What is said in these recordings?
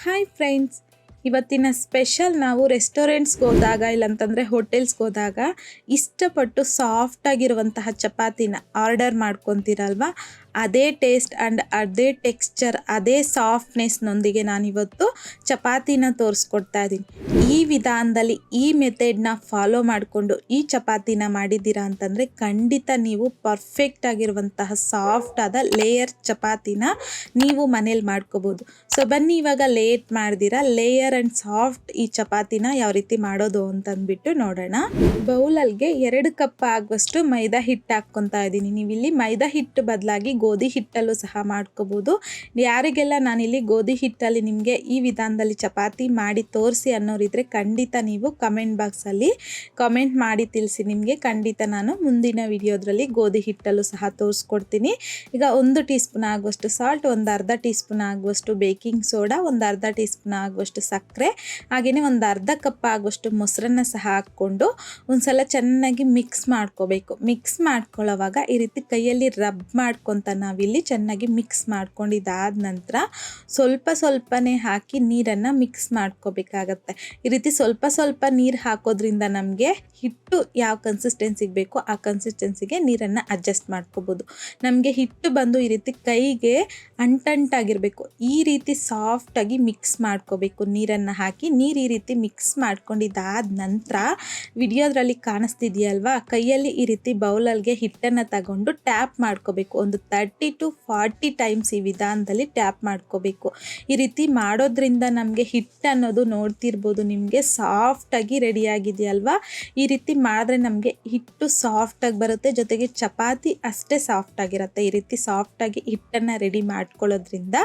Hi friends, ಇವತ್ತಿನ special ನಾವು ರೆಸ್ಟೋರೆಂಟ್ಸ್ಗೆ ಹೋದಾಗ ಇಲ್ಲಂತಂದರೆ ಹೋಟೆಲ್ಸ್ಗೆ ಹೋದಾಗ ಇಷ್ಟಪಟ್ಟು ಸಾಫ್ಟಾಗಿರುವಂತಹ ಚಪಾತಿನ ಆರ್ಡರ್ ಮಾಡ್ಕೊತೀರಲ್ವ, ಅದೇ ಟೇಸ್ಟ್ ಆ್ಯಂಡ್ ಅದೇ ಟೆಕ್ಸ್ಚರ್, ಅದೇ ಸಾಫ್ಟ್ನೆಸ್ನೊಂದಿಗೆ ನಾನಿವತ್ತು ಚಪಾತಿನ ತೋರಿಸ್ಕೊಡ್ತಾ ಇದ್ದೀನಿ. ಈ ವಿಧಾನದಲ್ಲಿ ಈ ಮೆಥಡ್ನ ಫಾಲೋ ಮಾಡಿಕೊಂಡು ಈ ಚಪಾತಿನ ಮಾಡಿದ್ದೀರಾ ಅಂತಂದರೆ ಖಂಡಿತ ನೀವು ಪರ್ಫೆಕ್ಟ್ ಆಗಿರುವಂತಹ ಸಾಫ್ಟ್ ಆದ ಲೇಯರ್ ಚಪಾತಿನ ನೀವು ಮನೇಲಿ ಮಾಡ್ಕೋಬೋದು. ಸೊ ಬನ್ನಿ ಇವಾಗ ಲೇಟ್ ಮಾಡ್ದಿರಾ ಲೇಯರ್ ಆ್ಯಂಡ್ ಸಾಫ್ಟ್ ಈ ಚಪಾತಿನ ಯಾವ ರೀತಿ ಮಾಡೋದು ಅಂತಂದ್ಬಿಟ್ಟು ನೋಡೋಣ. ಬೌಲಲ್ಗೆ 2 ಕಪ್ ಆಗುವಷ್ಟು ಮೈದಾ ಹಿಟ್ಟು ಹಾಕ್ಕೊತಾ ಇದ್ದೀನಿ. ನೀವು ಇಲ್ಲಿ ಮೈದಾ ಹಿಟ್ಟು ಬದಲಾಗಿ ಗೋಧಿ ಹಿಟ್ಟಲ್ಲೂ ಸಹ ಮಾಡ್ಕೋಬೋದು. ಯಾರಿಗೆಲ್ಲ ನಾನಿಲ್ಲಿ ಗೋಧಿ ಹಿಟ್ಟಲ್ಲಿ ನಿಮಗೆ ಈ ವಿಧಾನದಲ್ಲಿ ಚಪಾತಿ ಮಾಡಿ ತೋರಿಸಿ ಅನ್ನೋರಿದ್ರೆ ಖಂಡಿತ ನೀವು ಕಮೆಂಟ್ ಬಾಕ್ಸಲ್ಲಿ ಕಮೆಂಟ್ ಮಾಡಿ ತಿಳಿಸಿ. ನಿಮಗೆ ಖಂಡಿತ ನಾನು ಮುಂದಿನ ವಿಡಿಯೋದ್ರಲ್ಲಿ ಗೋಧಿ ಹಿಟ್ಟಲ್ಲೂ ಸಹ ತೋರಿಸ್ಕೊಡ್ತೀನಿ. ಈಗ 1 ಟೀ ಸ್ಪೂನ್ ಆಗುವಷ್ಟು ಸಾಲ್ಟ್, ಒಂದು ಅರ್ಧ ಟೀ ಸ್ಪೂನ್ ಆಗುವಷ್ಟು ಬೇಕಿಂಗ್ ಸೋಡಾ, ಒಂದು ಅರ್ಧ ಟೀ ಸ್ಪೂನ್ ಆಗುವಷ್ಟು ಸಕ್ಕರೆ, ಹಾಗೆಯೇ ಒಂದು ಅರ್ಧ ಕಪ್ ಆಗುವಷ್ಟು ಮೊಸರನ್ನ ಸಹ ಹಾಕ್ಕೊಂಡು ಒಂದ್ಸಲ ಚೆನ್ನಾಗಿ ಮಿಕ್ಸ್ ಮಾಡ್ಕೋಬೇಕು. ಮಿಕ್ಸ್ ಮಾಡ್ಕೊಳ್ಳೋವಾಗ ಈ ರೀತಿ ಕೈಯಲ್ಲಿ ರಬ್ ಮಾಡ್ಕೊತ ನಾವಿಲ್ಲಿ ಚೆನ್ನಾಗಿ ಮಿಕ್ಸ್ ಮಾಡ್ಕೊಂಡಿದ್ದಾದ ನಂತರ ಸ್ವಲ್ಪನೇ ಹಾಕಿ ನೀರನ್ನು ಮಿಕ್ಸ್ ಮಾಡ್ಕೋಬೇಕಾಗತ್ತೆ. ಈ ರೀತಿ ಸ್ವಲ್ಪ ನೀರು ಹಾಕೋದ್ರಿಂದ ನಮಗೆ ಹಿಟ್ಟು ಯಾವ ಕನ್ಸಿಸ್ಟೆನ್ಸಿಗೆ ಬೇಕೋ ಆ ಕನ್ಸಿಸ್ಟೆನ್ಸಿಗೆ ನೀರನ್ನು ಅಡ್ಜಸ್ಟ್ ಮಾಡ್ಕೋಬೋದು. ನಮಗೆ ಹಿಟ್ಟು ಬಂದು ಈ ರೀತಿ ಕೈಗೆ ಅಂಟಂಟಾಗಿರಬೇಕು. ಈ ರೀತಿ ಸಾಫ್ಟಾಗಿ ಮಿಕ್ಸ್ ಮಾಡ್ಕೋಬೇಕು. ನೀರನ್ನು ಹಾಕಿ ಈ ರೀತಿ ಮಿಕ್ಸ್ ಮಾಡ್ಕೊಂಡಿದ್ದಾದ ನಂತರ ವಿಡಿಯೋದ್ರಲ್ಲಿ ಕಾಣಿಸ್ತಿದೆಯಲ್ವಾ, ಕೈಯಲ್ಲಿ ಈ ರೀತಿ ಬೌಲಲ್ಗೆ ಹಿಟ್ಟನ್ನು ತಗೊಂಡು ಟ್ಯಾಪ್ ಮಾಡ್ಕೋಬೇಕು. ಒಂದು 30 to 40 ಟೈಮ್ಸ್ ಈ ವಿಧಾನದಲ್ಲಿ ಟ್ಯಾಪ್ ಮಾಡ್ಕೋಬೇಕು. ಈ ರೀತಿ ಮಾಡೋದ್ರಿಂದ ನಮಗೆ ಹಿಟ್ಟು ಅನ್ನೋದು ನೋಡ್ತಿರ್ಬೋದು ನಿಮಗೆ ಸಾಫ್ಟಾಗಿ ರೆಡಿಯಾಗಿದೆಯಲ್ವಾ. ಈ ರೀತಿ ಮಾಡಿದ್ರೆ ನಮಗೆ ಹಿಟ್ಟು ಸಾಫ್ಟಾಗಿ ಬರುತ್ತೆ, ಜೊತೆಗೆ ಚಪಾತಿ ಅಷ್ಟೇ ಸಾಫ್ಟಾಗಿರುತ್ತೆ. ಈ ರೀತಿ ಸಾಫ್ಟಾಗಿ ಹಿಟ್ಟನ್ನು ರೆಡಿ ಮಾಡ್ಕೊಳ್ಳೋದ್ರಿಂದ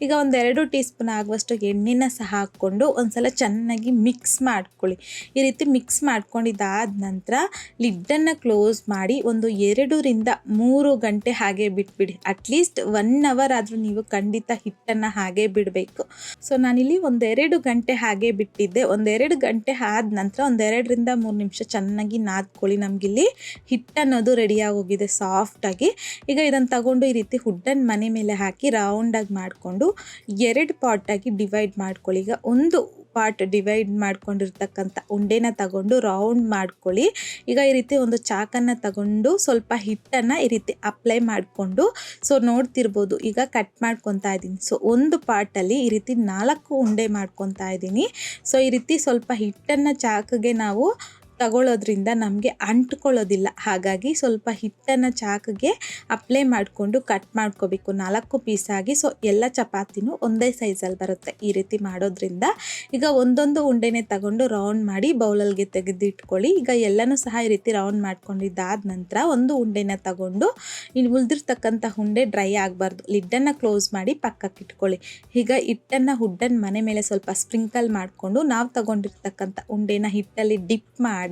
ಈಗ 1-2 ಟೀ ಸ್ಪೂನ್ ಆಗುವಷ್ಟು ಎಣ್ಣೆನ ಸಹ ಹಾಕ್ಕೊಂಡು ಒಂದ್ಸಲ ಚೆನ್ನಾಗಿ ಮಿಕ್ಸ್ ಮಾಡ್ಕೊಳ್ಳಿ. ಈ ರೀತಿ ಮಿಕ್ಸ್ ಮಾಡ್ಕೊಂಡಿದ್ದಾದ ನಂತರ ಲಿಡ್ಡನ್ನು ಕ್ಲೋಸ್ ಮಾಡಿ ಒಂದು 2 ರಿಂದ 3 ಗಂಟೆ ಹಾಗೆ ಬಿಟ್ಬಿಡಿ. ಅಟ್ಲೀಸ್ಟ್ 1 ಅವರ್ ಆದರೂ ನೀವು ಖಂಡಿತ ಹಿಟ್ಟನ್ನು ಹಾಗೆ ಬಿಡಬೇಕು. ಸೊ ನಾನಿಲ್ಲಿ 1-2 ಗಂಟೆ ಹಾಗೆ ಬಿಟ್ಟಿದ್ದೆ. 1-2 ಗಂಟೆ ಆದ ನಂತರ 1-2 ರಿಂದ 3 ನಿಮಿಷ ಚೆನ್ನಾಗಿ ನಾದ್ಕೊಳ್ಳಿ. ನಮಗಿಲ್ಲಿ ಹಿಟ್ಟನ್ನೋದು ರೆಡಿಯಾಗಿ ಹೋಗಿದೆ ಸಾಫ್ಟಾಗಿ. ಈಗ ಇದನ್ನು ತಗೊಂಡು ಈ ರೀತಿ ಹುಡ್ಡನ್ನು ಮನೆ ಮೇಲೆ ಹಾಕಿ ರೌಂಡಾಗಿ ಮಾಡಿಕೊಂಡು 2 ಪಾರ್ಟಾಗಿ ಡಿವೈಡ್ ಮಾಡ್ಕೊಳ್ಳಿ. ಈಗ ಒಂದು ಪಾರ್ಟ್ ಡಿವೈಡ್ ಮಾಡ್ಕೊಂಡಿರ್ತಕ್ಕಂಥ ಉಂಡೆನ ತಗೊಂಡು ರೌಂಡ್ ಮಾಡ್ಕೊಳ್ಳಿ. ಈಗ ಈ ರೀತಿ ಒಂದು ಚಾಕನ್ನು ತಗೊಂಡು ಸ್ವಲ್ಪ ಹಿಟ್ಟನ್ನು ಈ ರೀತಿ ಅಪ್ಲೈ ಮಾಡಿಕೊಂಡು ಸೊ ನೋಡ್ತಿರ್ಬೋದು ಈಗ ಕಟ್ ಮಾಡ್ಕೊತಾ ಇದ್ದೀನಿ. ಸೊ ಒಂದು ಪಾರ್ಟಲ್ಲಿ ಈ ರೀತಿ 4 ಉಂಡೆ ಮಾಡ್ಕೊತಾ ಇದ್ದೀನಿ. ಸೊ ಈ ರೀತಿ ಸ್ವಲ್ಪ ಹಿಟ್ಟನ್ನು ಚಾಕಿಗೆ ನಾವು ತಗೊಳ್ಳೋದ್ರಿಂದ ನಮಗೆ ಅಂಟ್ಕೊಳ್ಳೋದಿಲ್ಲ. ಹಾಗಾಗಿ ಸ್ವಲ್ಪ ಹಿಟ್ಟನ್ನು ಚಾಕಿಗೆ ಅಪ್ಲೈ ಮಾಡಿಕೊಂಡು ಕಟ್ ಮಾಡ್ಕೋಬೇಕು 4 ಪೀಸಾಗಿ. ಸೊ ಎಲ್ಲ ಚಪಾತಿನೂ ಒಂದೇ ಸೈಜಲ್ಲಿ ಬರುತ್ತೆ ಈ ರೀತಿ ಮಾಡೋದ್ರಿಂದ. ಈಗ ಒಂದೊಂದು ಉಂಡೆನೇ ತಗೊಂಡು ರೌಂಡ್ ಮಾಡಿ ಬೌಲಲ್ಗೆ ತೆಗೆದಿಟ್ಕೊಳ್ಳಿ. ಈಗ ಎಲ್ಲನೂ ಸಹ ಈ ರೀತಿ ರೌಂಡ್ ಮಾಡ್ಕೊಂಡಿದ್ದಾದ ನಂತರ ಒಂದು ಉಂಡೆನ ತಗೊಂಡು ಇನ್ನು ಉಳಿದಿರ್ತಕ್ಕಂಥ ಉಂಡೆ ಡ್ರೈ ಆಗಬಾರ್ದು, ಲಿಡ್ಡನ್ನು ಕ್ಲೋಸ್ ಮಾಡಿ ಪಕ್ಕಕ್ಕೆ ಇಟ್ಕೊಳ್ಳಿ. ಈಗ ಹಿಟ್ಟನ್ನು ಹುಡ್ಡನ್ನು ಮನೆ ಮೇಲೆ ಸ್ವಲ್ಪ ಸ್ಪ್ರಿಂಕಲ್ ಮಾಡಿಕೊಂಡು ನಾವು ತಗೊಂಡಿರ್ತಕ್ಕಂಥ ಉಂಡೆನ ಹಿಟ್ಟಲ್ಲಿ ಡಿಪ್ ಮಾಡಿ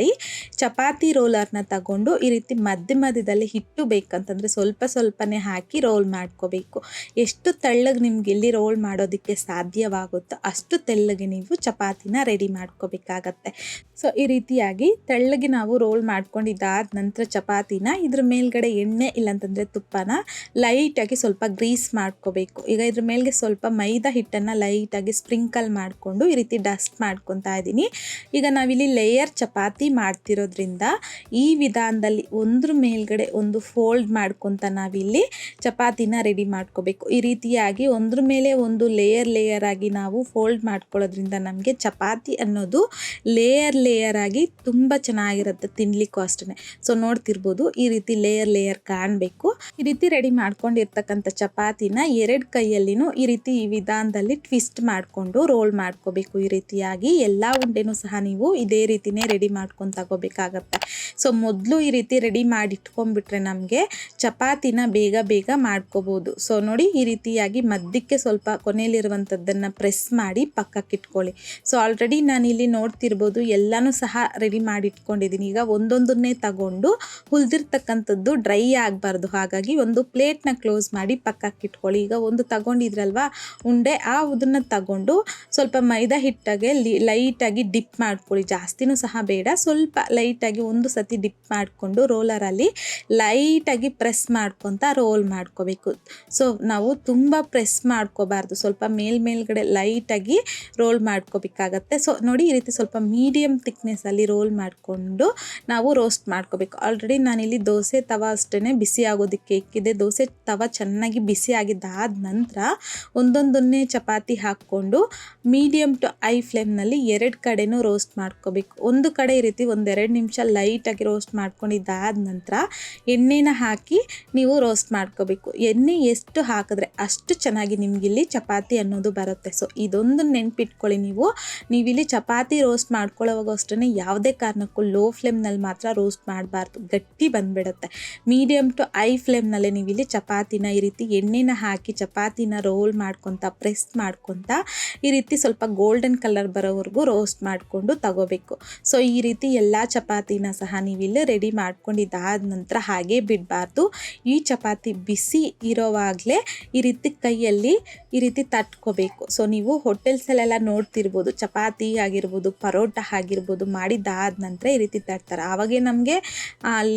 ಚಪಾತಿ ರೋಲರ್ನ ತಗೊಂಡು ಈ ರೀತಿ ಮಧ್ಯದಲ್ಲಿ ಹಿಟ್ಟು ಬೇಕಂತಂದರೆ ಸ್ವಲ್ಪನೇ ಹಾಕಿ ರೋಲ್ ಮಾಡ್ಕೋಬೇಕು. ಎಷ್ಟು ತೆಳ್ಳಗೆ ನಿಮ್ಗೆ ಇಲ್ಲಿ ರೋಲ್ ಮಾಡೋದಕ್ಕೆ ಸಾಧ್ಯವಾಗುತ್ತೋ ಅಷ್ಟು ತೆಳ್ಳಗೆ ನೀವು ಚಪಾತಿನ ರೆಡಿ ಮಾಡ್ಕೋಬೇಕಾಗತ್ತೆ. ಸೊ ಈ ರೀತಿಯಾಗಿ ತೆಳ್ಳಗೆ ನಾವು ರೋಲ್ ಮಾಡ್ಕೊಂಡಿದ್ದಾದ ನಂತರ ಚಪಾತಿನ ಇದ್ರ ಮೇಲ್ಗಡೆ ಎಣ್ಣೆ ಇಲ್ಲಾಂತಂದರೆ ತುಪ್ಪನ ಲೈಟಾಗಿ ಸ್ವಲ್ಪ ಗ್ರೀಸ್ ಮಾಡ್ಕೋಬೇಕು. ಈಗ ಇದ್ರ ಮೇಲ್ಗೆ ಸ್ವಲ್ಪ ಮೈದಾ ಹಿಟ್ಟನ್ನು ಲೈಟಾಗಿ ಸ್ಪ್ರಿಂಕಲ್ ಮಾಡಿಕೊಂಡು ಈ ರೀತಿ ಡಸ್ಟ್ ಮಾಡ್ಕೊತಾ ಇದ್ದೀನಿ. ಈಗ ನಾವಿಲ್ಲಿ ಲೇಯರ್ ಚಪಾತಿ ಮಾಡ್ತಿರೋದ್ರಿಂದ ಈ ವಿಧಾನದಲ್ಲಿ ಒಂದ್ರ ಮೇಲ್ಗಡೆ ಒಂದು ಫೋಲ್ಡ್ ಮಾಡ್ಕೊತ ನಾವಿಲ್ಲಿ ಚಪಾತಿನ ರೆಡಿ ಮಾಡ್ಕೋಬೇಕು. ಈ ರೀತಿಯಾಗಿ ಒಂದ್ರ ಮೇಲೆ ಒಂದು ಲೇಯರ್ ಆಗಿ ನಾವು ಫೋಲ್ಡ್ ಮಾಡ್ಕೊಳ್ಳೋದ್ರಿಂದ ನಮಗೆ ಚಪಾತಿ ಅನ್ನೋದು ಲೇಯರ್ ಆಗಿ ತುಂಬ ಚೆನ್ನಾಗಿರುತ್ತೆ, ತಿನ್ಲಿಕ್ಕೂ ಅಷ್ಟೇ. ಸೊ ನೋಡ್ತಿರ್ಬೋದು ಈ ರೀತಿ ಲೇಯರ್ ಕಾಣಬೇಕು. ಈ ರೀತಿ ರೆಡಿ ಮಾಡ್ಕೊಂಡಿರ್ತಕ್ಕಂಥ ಚಪಾತಿನ 2 ಕೈಯಲ್ಲಿನೂ ಈ ರೀತಿ ಈ ವಿಧಾನದಲ್ಲಿ ಟ್ವಿಸ್ಟ್ ಮಾಡಿಕೊಂಡು ರೋಲ್ ಮಾಡ್ಕೋಬೇಕು. ಈ ರೀತಿಯಾಗಿ ಎಲ್ಲ ಉಂಡೆನೂ ಸಹ ನೀವು ಇದೇ ರೀತಿನೇ ರೆಡಿ ಮಾಡ್ಕೊಂಡು ತಗೋಬೇಕಾಗತ್ತೆ. ಸೊ ಮೊದಲು ಈ ರೀತಿ ರೆಡಿ ಮಾಡಿ ಇಟ್ಕೊಂಡ್ಬಿಟ್ರೆ ನಮಗೆ ಚಪಾತಿನ ಬೇಗ ಮಾಡ್ಕೋಬೋದು. ಸೊ ನೋಡಿ ಈ ರೀತಿಯಾಗಿ ಮಧ್ಯಕ್ಕೆ ಸ್ವಲ್ಪ ಕೊನೆಯಲ್ಲಿರುವಂಥದ್ದನ್ನು ಪ್ರೆಸ್ ಮಾಡಿ ಪಕ್ಕಕ್ಕೆ ಇಟ್ಕೊಳ್ಳಿ. ಸೊ ಆಲ್ರೆಡಿ ನಾನಿಲ್ಲಿ ನೋಡ್ತಿರ್ಬೋದು ಎಲ್ಲನೂ ಸಹ ರೆಡಿ ಮಾಡಿ ಇಟ್ಕೊಂಡಿದ್ದೀನಿ. ಈಗ ಒಂದೊಂದನ್ನೇ ತಗೊಂಡು ಹುಲ್ದಿರ್ತಕ್ಕಂಥದ್ದು ಡ್ರೈ ಆಗಬಾರ್ದು, ಹಾಗಾಗಿ ಒಂದು ಪ್ಲೇಟ್ನ ಕ್ಲೋಸ್ ಮಾಡಿ ಪಕ್ಕಕ್ಕೆ ಇಟ್ಕೊಳ್ಳಿ. ಈಗ ಒಂದು ತಗೊಂಡಿದ್ರಲ್ವಾ ಉಂಡೆ, ಅದನ್ನು ತಗೊಂಡು ಸ್ವಲ್ಪ ಮೈದಾ ಹಿಟ್ಟಾಗೆ ಲೈಟಾಗಿ ಡಿಪ್ ಮಾಡ್ಕೊಳ್ಳಿ. ಜಾಸ್ತಿನೂ ಸಹ ಬೇಡ, ಸ್ವಲ್ಪ ಲೈಟಾಗಿ ಒಂದು ಸತಿ ಡಿಪ್ ಮಾಡಿಕೊಂಡು ರೋಲರಲ್ಲಿ ಲೈಟಾಗಿ ಪ್ರೆಸ್ ಮಾಡ್ಕೊತ ರೋಲ್ ಮಾಡ್ಕೋಬೇಕು. ಸೊ ನಾವು ತುಂಬ ಪ್ರೆಸ್ ಮಾಡ್ಕೋಬಾರ್ದು, ಸ್ವಲ್ಪ ಮೇಲ್ಗಡೆ ಲೈಟಾಗಿ ರೋಲ್ ಮಾಡ್ಕೋಬೇಕಾಗತ್ತೆ. ಸೊ ನೋಡಿ ಈ ರೀತಿ ಸ್ವಲ್ಪ ಮೀಡಿಯಮ್ ಥಿಕ್ನೆಸ್ಸಲ್ಲಿ ರೋಲ್ ಮಾಡಿಕೊಂಡು ನಾವು ರೋಸ್ಟ್ ಮಾಡ್ಕೋಬೇಕು. ಆಲ್ರೆಡಿ ನಾನಿಲ್ಲಿ ದೋಸೆ ತವ ಅಷ್ಟೇ ಬಿಸಿ ಆಗೋದಕ್ಕೆ ಇಕ್ಕಿದೆ. ದೋಸೆ ತವ ಚೆನ್ನಾಗಿ ಬಿಸಿ ಆಗಿದ್ದಾದ ನಂತರ ಒಂದೊಂದನ್ನೇ ಚಪಾತಿ ಹಾಕ್ಕೊಂಡು ಮೀಡಿಯಮ್ ಟು ಹೈ ಫ್ಲೇಮ್ನಲ್ಲಿ 2 ಕಡೆನೂ ರೋಸ್ಟ್ ಮಾಡ್ಕೋಬೇಕು. ಒಂದು ಕಡೆ ಈ ರೀತಿ 1-2 ನಿಮಿಷ ಲೈಟಾಗಿ ರೋಸ್ಟ್ ಮಾಡ್ಕೊಂಡಿದ್ದಾದ ನಂತರ ಎಣ್ಣೆನ ಹಾಕಿ ನೀವು ರೋಸ್ಟ್ ಮಾಡ್ಕೋಬೇಕು. ಎಣ್ಣೆ ಎಷ್ಟು ಹಾಕಿದ್ರೆ ಅಷ್ಟು ಚೆನ್ನಾಗಿ ನಿಮಗಿಲ್ಲಿ ಚಪಾತಿ ಅನ್ನೋದು ಬರುತ್ತೆ. ಸೊ ಇದೊಂದು ನೆನ್ಪಿಟ್ಕೊಳ್ಳಿ. ನೀವಿಲ್ಲಿ ಚಪಾತಿ ರೋಸ್ಟ್ ಮಾಡ್ಕೊಳ್ಳೋವಾಗ ಅಷ್ಟೇ ಯಾವುದೇ ಕಾರಣಕ್ಕೂ ಲೋ ಫ್ಲೇಮ್ನಲ್ಲಿ ಮಾತ್ರ ರೋಸ್ಟ್ ಮಾಡಬಾರ್ದು, ಗಟ್ಟಿ ಬಂದುಬಿಡುತ್ತೆ. ಮೀಡಿಯಮ್ ಟು ಹೈ ಫ್ಲೇಮ್ನಲ್ಲೇ ನೀವಿಲ್ಲಿ ಚಪಾತಿನ ಈ ರೀತಿ ಎಣ್ಣೆನ ಹಾಕಿ ಚಪಾತಿನ ರೋಲ್ ಮಾಡ್ಕೊತ ಪ್ರೆಸ್ ಮಾಡ್ಕೊತ ಈ ರೀತಿ ಸ್ವಲ್ಪ ಗೋಲ್ಡನ್ ಕಲರ್ ಬರೋವರೆಗೂ ರೋಸ್ಟ್ ಮಾಡಿಕೊಂಡು ತಗೋಬೇಕು. ಸೊ ಈ ರೀತಿ ಎಲ್ಲ ಚಪಾತಿನ ಸಹ ನೀವಿಲ್ಲಿ ರೆಡಿ ಮಾಡ್ಕೊಂಡಿದ್ದಾದ ನಂತರ ಹಾಗೆ ಬಿಡಬಾರ್ದು. ಈ ಚಪಾತಿ ಬಿಸಿ ಇರೋವಾಗಲೇ ಈ ರೀತಿ ಕೈಯಲ್ಲಿ ಈ ರೀತಿ ತಟ್ಕೋಬೇಕು. ಸೊ ನೀವು ಹೋಟೆಲ್ಸಲ್ಲೆಲ್ಲ ನೋಡ್ತಿರ್ಬೋದು, ಚಪಾತಿ ಆಗಿರ್ಬೋದು, ಪರೋಟ ಆಗಿರ್ಬೋದು ಮಾಡಿದ್ದಾದ ನಂತರ ಈ ರೀತಿ ತಟ್ತಾರೆ. ಆವಾಗೇ ನಮಗೆ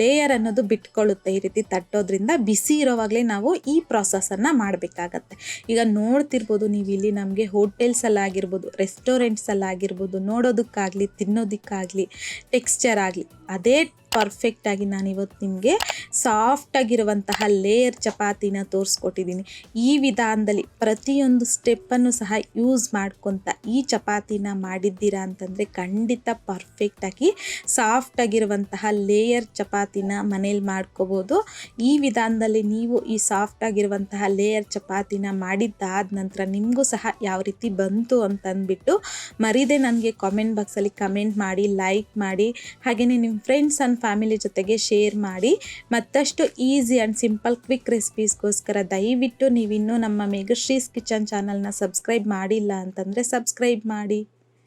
ಲೇಯರ್ ಅನ್ನೋದು ಬಿಟ್ಕೊಳ್ಳುತ್ತೆ. ಈ ರೀತಿ ತಟ್ಟೋದ್ರಿಂದ ಬಿಸಿ ಇರೋವಾಗಲೇ ನಾವು ಈ ಪ್ರಾಸೆಸನ್ನು ಮಾಡಬೇಕಾಗತ್ತೆ. ಈಗ ನೋಡ್ತಿರ್ಬೋದು ನೀವು ಇಲ್ಲಿ ನಮಗೆ ಹೋಟೆಲ್ಸಲ್ಲಾಗಿರ್ಬೋದು, ರೆಸ್ಟೋರೆಂಟ್ಸಲ್ಲಾಗಿರ್ಬೋದು, ನೋಡೋದಕ್ಕಾಗಲಿ ತಿನ್ನೋದಕ್ಕಾಗಲಿ ಟೆಕ್ಸ್ಚರ್ ಆಗಲಿ ಅದೇ ಪರ್ಫೆಕ್ಟಾಗಿ ನಾನಿವತ್ತು ನಿಮಗೆ ಸಾಫ್ಟಾಗಿರುವಂತಹ ಲೇಯರ್ ಚಪಾತಿನ ತೋರಿಸ್ಕೊಟ್ಟಿದ್ದೀನಿ. ಈ ವಿಧಾನದಲ್ಲಿ ಪ್ರತಿಯೊಂದು ಸ್ಟೆಪ್ಪನ್ನು ಸಹ ಯೂಸ್ ಮಾಡ್ಕೊತ ಈ ಚಪಾತಿನ ಮಾಡಿದ್ದೀರಾ ಅಂತಂದರೆ ಖಂಡಿತ ಪರ್ಫೆಕ್ಟಾಗಿ ಸಾಫ್ಟಾಗಿರುವಂತಹ ಲೇಯರ್ ಚಪಾತಿನ ಮನೇಲಿ ಮಾಡ್ಕೋಬೋದು. ಈ ವಿಧಾನದಲ್ಲಿ ನೀವು ಈ ಸಾಫ್ಟಾಗಿರುವಂತಹ ಲೇಯರ್ ಚಪಾತಿನ ಮಾಡಿದ್ದಾದ ನಂತರ ನಿಮಗೂ ಸಹ ಯಾವ ರೀತಿ ಬಂತು ಅಂತಂದ್ಬಿಟ್ಟು ಮರೀದೆ ನನಗೆ ಕಾಮೆಂಟ್ ಬಾಕ್ಸಲ್ಲಿ ಕಮೆಂಟ್ ಮಾಡಿ, ಲೈಕ್ ಮಾಡಿ, ಹಾಗೆಯೇ ನಿಮ್ಮ ಫ್ರೆಂಡ್ಸ್ ಆ್ಯಂಡ್ ಫ್ಯಾಮಿಲಿ ಜೊತೆಗೆ ಶೇರ್ ಮಾಡಿ. ಮತ್ತಷ್ಟು ಈಸಿ ಆ್ಯಂಡ್ ಸಿಂಪಲ್ ಕ್ವಿಕ್ ರೆಸಿಪೀಸ್ಗೋಸ್ಕರ ದಯವಿಟ್ಟು ನೀವಿನ್ನೂ ನಮ್ಮ ಮೇಘಶ್ರೀಸ್ ಕಿಚನ್ ಚಾನಲ್ನ ಸಬ್ಸ್ಕ್ರೈಬ್ ಮಾಡಿಲ್ಲ ಅಂತಂದರೆ ಸಬ್ಸ್ಕ್ರೈಬ್ ಮಾಡಿ.